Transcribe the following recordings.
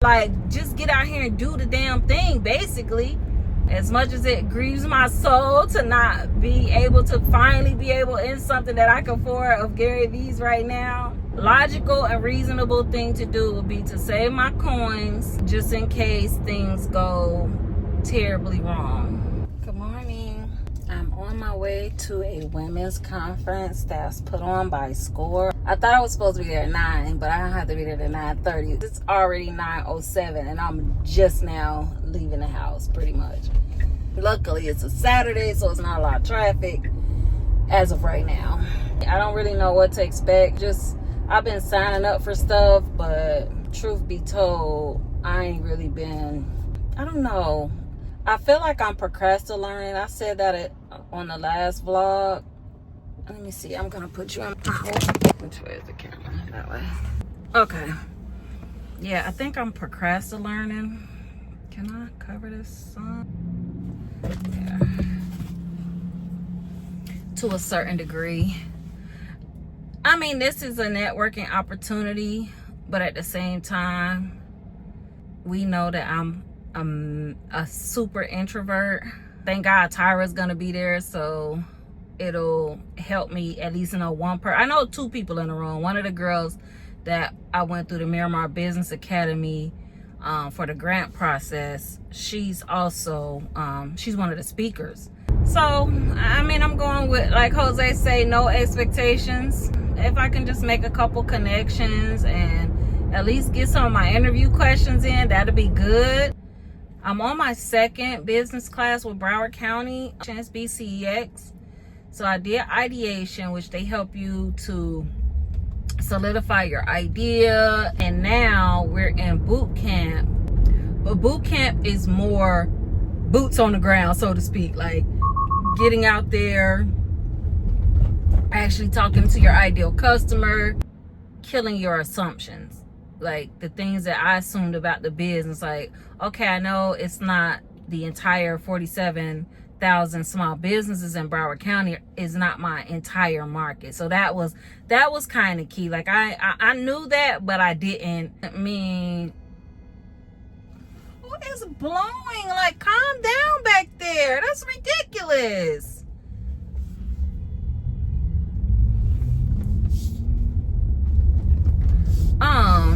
like, just get out here and do the damn thing, basically. As much as it grieves my soul to not be able to finally be able in something that I can afford of Gary Vee's right now, logical and reasonable thing to do would be to save my coins just in case things go terribly wrong. Good morning. I'm on my way to a women's conference that's put on by SCORE. I thought I was supposed to be there at 9, but I don't have to be there at 9:30. It's already 9:07 and I'm just now leaving the house pretty much. Luckily it's a Saturday, so it's not a lot of traffic as of right now. I don't really know what to expect. I've been signing up for stuff, but truth be told, I ain't really been, I don't know. I feel like I'm procrasti-learning. I said that on the last vlog. Let me see. I'm gonna put you on. Which way is the camera? That way. Okay. Yeah, I think I'm procrasti-learning. Can I cover this sun? Yeah. To a certain degree. I mean, this is a networking opportunity, but at the same time, we know that I'm a super introvert. Thank God Tyra's gonna be there, so it'll help me at least know one person. I know 2 people in the room. One of the girls that I went through the Miramar Business Academy for the grant process, she's also she's one of the speakers. So I mean, I'm going with, like Jose say, no expectations. If I can just make a couple connections and at least get some of my interview questions in, that'll be good. I'm on my 2nd business class with Broward County, chance BCEx. So I did ideation, which they help you to solidify your idea. And now we're in boot camp. But boot camp is more boots on the ground, so to speak. Like getting out there, actually talking to your ideal customer, killing your assumptions. Like the things that I assumed about the business. Like, okay, I know it's not the entire 47,000 small businesses in Broward County is not my entire market. So that was kind of key. Like I knew that, but I didn't. I mean, what is blowing? Like, calm down back there. That's ridiculous.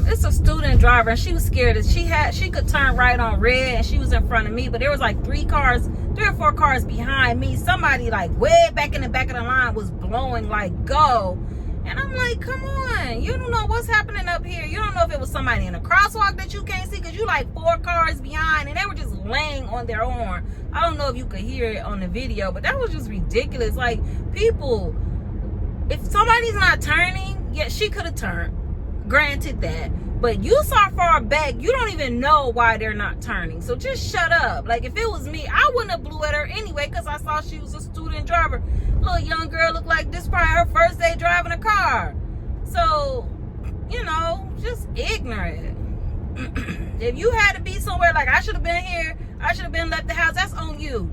It's a student driver, and she was scared that she could turn right on red, and she was in front of me, but there was like 3 or 4 cars behind me. Somebody like way back in the back of the line was blowing like go, and I'm like, come on, you don't know what's happening up here. You don't know if it was somebody in a crosswalk that you can't see because you like 4 cars behind, and they were just laying on their horn. I don't know if you could hear it on the video, but that was just ridiculous. Like, people, if somebody's not turning, yeah, she could have turned. Granted that, but you saw far back, you don't even know why they're not turning. So just shut up. Like, if it was me, I wouldn't have blew at her anyway, because I saw she was a student driver. Little young girl looked like this probably her first day driving a car. So, you know, just ignorant. If you had to be somewhere like, I should have been here, I should have been left the house, that's on you.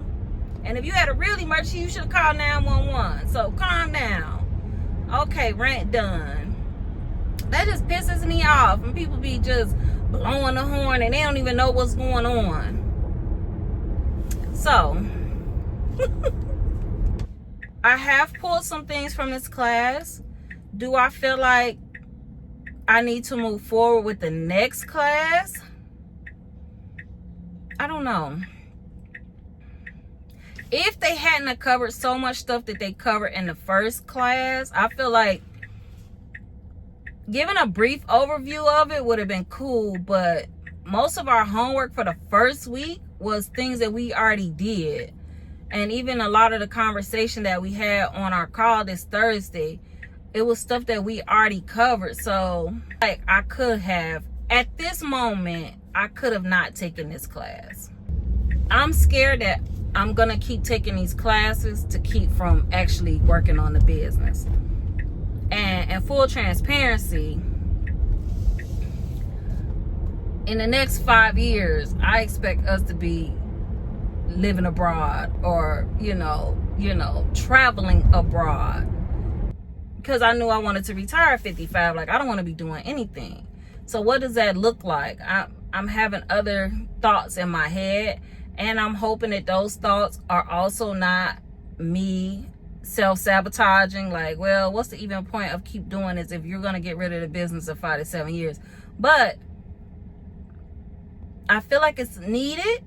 And if you had a real emergency, you should have called 911. So calm down. Okay, rant done. That just pisses me off when people be just blowing the horn and they don't even know what's going on. So, I have pulled some things from this class. Do I feel like I need to move forward with the next class? I don't know. If they hadn't covered so much stuff that they covered in the first class, I feel like giving a brief overview of it would have been cool, but most of our homework for the first week was things that we already did. And even a lot of the conversation that we had on our call this Thursday, it was stuff that we already covered. So, like, I could have, at this moment, I could have not taken this class. I'm scared that I'm gonna keep taking these classes to keep from actually working on the business. And full transparency, in the next 5 years, I expect us to be living abroad, or you know, traveling abroad. Because I knew I wanted to retire at 55. Like, I don't want to be doing anything. So what does that look like? I'm having other thoughts in my head, and I'm hoping that those thoughts are also not me self-sabotaging, like, well, what's the even point of keep doing this if you're going to get rid of the business in 5 to 7 years? But I feel like it's needed.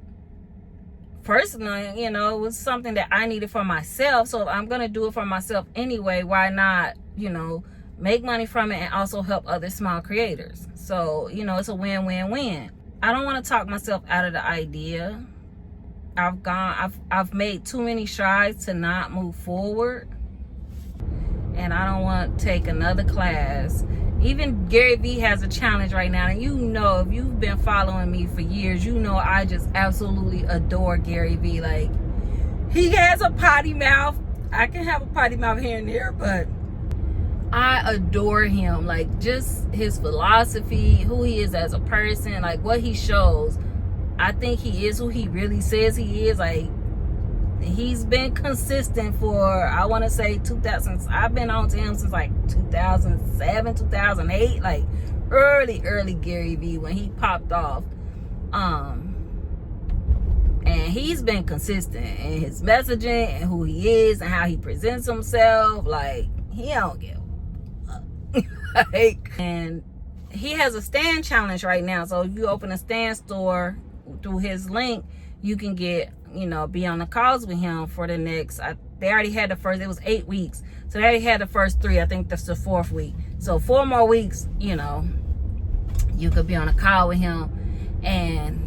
Personally, you know, it was something that I needed for myself. So if I'm going to do it for myself anyway, why not, you know, make money from it and also help other small creators? So, you know, it's a win-win-win. I don't want to talk myself out of the idea. I've made too many strides to not move forward. And I don't want to take another class. Even Gary Vee has a challenge right now. And you know, if you've been following me for years, you know I just absolutely adore Gary Vee. Like, he has a potty mouth. I can have a potty mouth here and there, but I adore him. Like, just his philosophy, who he is as a person, like what he shows. I think he is who he really says he is. Like, he's been consistent for, I want to say 2000. I've been on to him since like 2007, 2008, like early Gary Vee when he popped off. And he's been consistent in his messaging and who he is and how he presents himself. Like, he don't give a fuck. Like, and he has a stand challenge right now. So if you open a stand store through his link, you can get, you know, be on the calls with him for the next, they already had the first, it was 8 weeks. So they already had the first 3. I think that's the 4th week. So 4 more weeks, you know, you could be on a call with him. And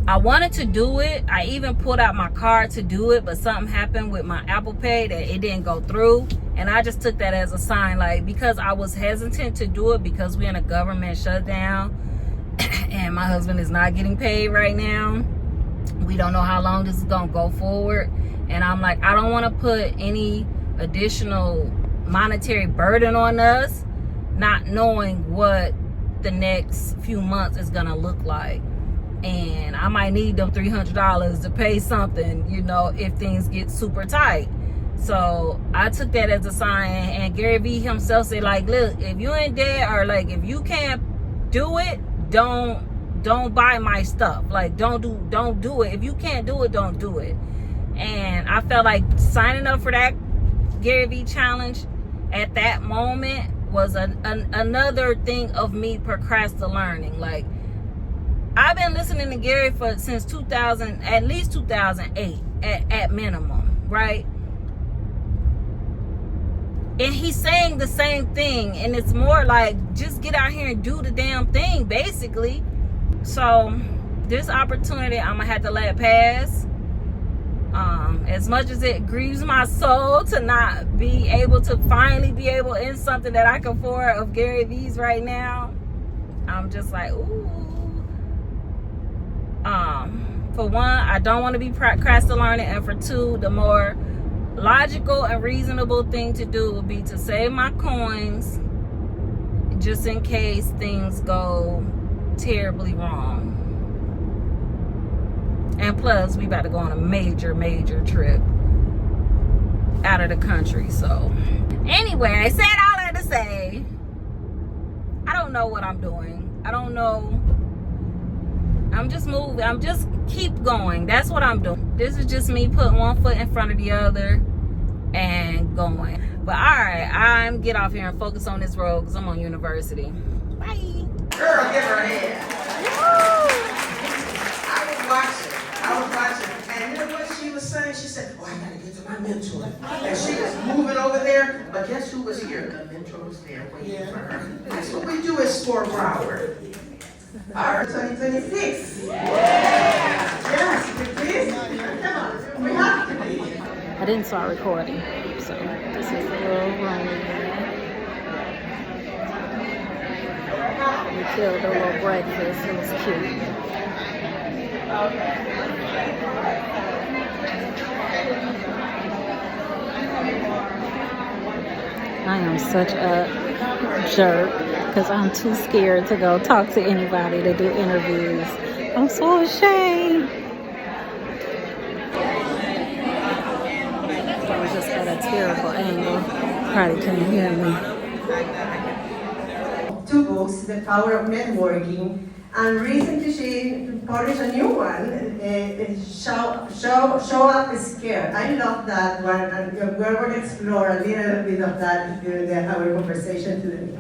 I wanted to do it. I even pulled out my card to do it, but something happened with my Apple Pay that it didn't go through. And I just took that as a sign, like, because I was hesitant to do it because we're in a government shutdown and my husband is not getting paid right now. We don't know how long this is going to go forward. And I'm like, I don't want to put any additional monetary burden on us, not knowing what the next few months is going to look like. And I might need them $300 to pay something, you know, if things get super tight. So I took that as a sign. And Gary Vee himself said, like, look, if you in debt or like if you can't do it, don't buy my stuff. Like, don't do it. If you can't do it, don't do it. And I felt like signing up for that Gary Vee challenge at that moment was another thing of me procrasti-learning. Like, I've been listening to Gary since 2000, at least 2008 at minimum, right? And he's saying the same thing, and it's more like, just get out here and do the damn thing, basically. So this opportunity, I'm gonna have to let pass. As much as it grieves my soul to not be able to finally be able in something that I can afford of Gary Vee's right now, I'm just like, ooh. For one, I don't want to be procrastinating, and for two, the more logical and reasonable thing to do would be to save my coins just in case things go terribly wrong. And plus, we about to go on a major trip out of the country. So anyway, I said all that to say, I don't know what I'm doing. I don't know. I'm just moving. I'm just keep going. That's what I'm doing. This is just me putting one foot in front of the other and going. But all right, I'm get off here and focus on this road because I'm on university. Bye. Girl, give her a hand. I was watching. And you know what she was saying? She said, oh, I gotta get to my mentor. And she was moving over there. But guess who was here? The mentor was there waiting for her. That's what we do at SCORE Broward. All right, 2026. Yes, with this. Come on, we have to be. I didn't start recording, so this is a little wrong. We killed a little breakfast. It was cute. I am such a jerk because I'm too scared to go talk to anybody to do interviews. I'm so ashamed. I was just at a terrible angle. Probably couldn't hear me. 2 books, The Power of Networking And recently she published a new one, Show Up Scared. I love that one, and we're going to explore a little bit of that during our conversation today.